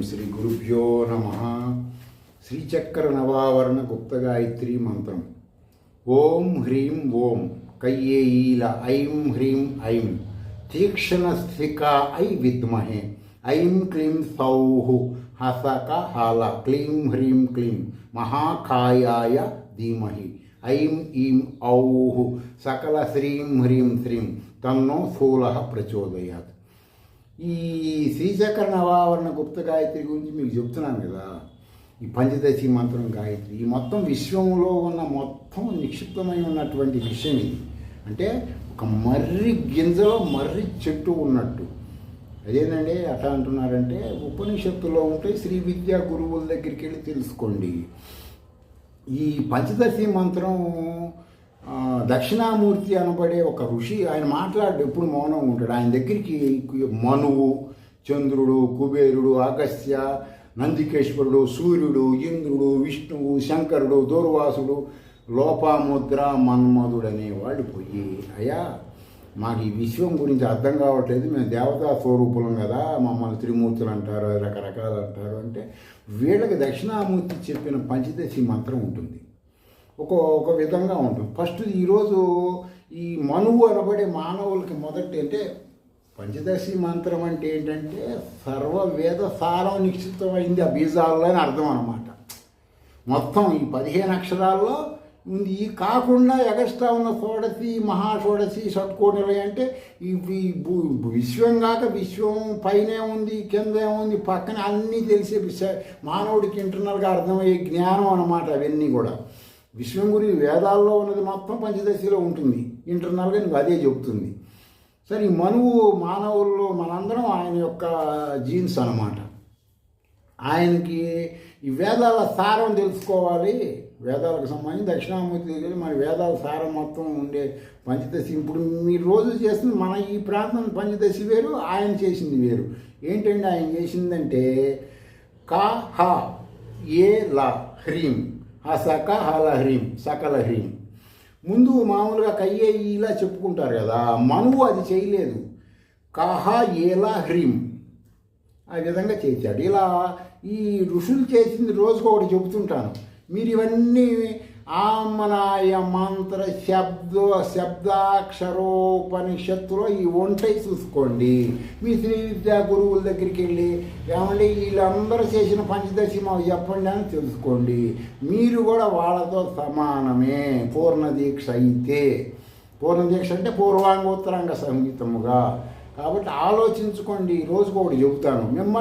శ్రీ గురుభ్యో నమ. శ్రీచక్ర నవావరణ గుప్త గాయత్రి మంత్రం. ఓం హ్రీం ఓం కయ్యేయీల ఐం హ్రీం ఐం తీక్షణ స్థికా ఐ విద్మహే ఐం క్లీం సౌః హసక హాల క్లీం హ్రీం క్లీం మహాకాయాయ ధీమహి ఐం ఈం ఔః సకల శ్రీం హ్రీం శ్రీం తన్నో స్థూలః ప్రచోదయాత్. ఈ శ్రీచక్ర నవావరణ గుప్త గాయత్రి గురించి మీకు చెప్తున్నాను కదా. ఈ పంచదశి మంత్రం గాయత్రి ఈ మొత్తం విశ్వంలో ఉన్న మొత్తం నిక్షిప్తమై ఉన్నటువంటి విషయం ఇది. అంటే ఒక మర్రి గింజలో మర్రి చెట్టు ఉన్నట్టు. అదేనండి అట్లా అంటున్నారంటే ఉపనిషత్తులో ఉంటే శ్రీ విద్యా గురువుల దగ్గరికి వెళ్ళి తెలుసుకోండి. ఈ పంచదశి మంత్రం దక్షిణామూర్తి అనబడే ఒక ఋషి, ఆయన మాట్లాడు ఎప్పుడు మౌనం ఉంటాడు. ఆయన దగ్గరికి మనువు, చంద్రుడు, కుబేరుడు, అగస్త్య, నందికేశ్వరుడు, సూర్యుడు, ఇంద్రుడు, విష్ణువు, శంకరుడు, దూర్వాసుడు, లోపాముద్ర, మన్మధుడు అనేవాళ్ళు పోయి, అయ్యా మాకు ఈ విశ్వం గురించి అర్థం కావట్లేదు, మేము దేవతా స్వరూపులం కదా, మమ్మల్ని త్రిమూర్తులు అంటారు, రకరకాలు అంటారు అంటే వీళ్ళకి దక్షిణామూర్తి చెప్పిన పంచదశి మంత్రం ఉంటుంది. ఒక విధంగా ఉంటుంది. ఫస్ట్ ఈరోజు ఈ మనువు అనబడే మానవులకి మొదటి అంటే పంచదశి మంత్రం అంటే ఏంటంటే సర్వవేద సారం నిశ్చితమైంది ఆ బీజాల్లో అని అర్థం అన్నమాట. మొత్తం ఈ 15 అక్షరాల్లో ఉంది. ఈ కాకుండా ఎగస్ట్రా ఉన్న షోడశి, మహాషోడశి, షట్కోణులు అంటే ఈ విశ్వం కాక విశ్వం పైనే ఉంది, కిందే ఉంది, పక్కన అన్నీ తెలిసే మానవుడికి ఇంటర్నల్గా అర్థమయ్యే జ్ఞానం అన్నమాట. అవన్నీ కూడా విశ్వం గురించి వేదాల్లో ఉన్నది మొత్తం పంచదశిలో ఉంటుంది. ఇంటర్నల్గా నీకు అదే చెబుతుంది. సరే, ఈ మనువు మానవుల్లో మనందరం ఆయన యొక్క జీన్స్ అన్నమాట. ఆయనకి ఈ వేదాల సారం తెలుసుకోవాలి. వేదాలకు సంబంధించి దక్షిణామూర్తి దగ్గర మన వేదాల సారం మొత్తం ఉండే పంచదశి. ఇప్పుడు మీరు రోజు చేస్తుంది మన ఈ ప్రాంతం పంచదశి వేరు, ఆయన చేసింది వేరు. ఏంటంటే ఆయన చేసిందంటే కా హ ఏ ల హ్రీం హసక హల హ్రీం సకల హ్రీం. ముందు మామూలుగా కయ్యే ఇలా చెప్పుకుంటారు కదా, మనువు అది చేయలేదు. కహ ఏలా హ్రీం ఆ విధంగా చేశాడు. ఇలా ఈ ఋషులు చేసింది రోజుకు ఒకటి చెబుతుంటాను. మీరు ఇవన్నీ ఆమనాయ మంత్ర శబ్దాక్షరోపనిషత్తులో ఈ వంటై చూసుకోండి. మీ శ్రీ విద్యా గురువుల దగ్గరికి వెళ్ళి ఏమంటే వీళ్ళందరూ చేసిన పంచదశి మాకు చెప్పండి అని తెలుసుకోండి. మీరు కూడా వాళ్ళతో సమానమే పూర్ణదీక్ష అయితే. పూర్ణదీక్ష అంటే పూర్వాంగోత్తరాంగ సంగీతముగా. కాబట్టి ఆలోచించుకోండి. రోజుకు ఒకటి చెబుతాను. మిమ్మల్ని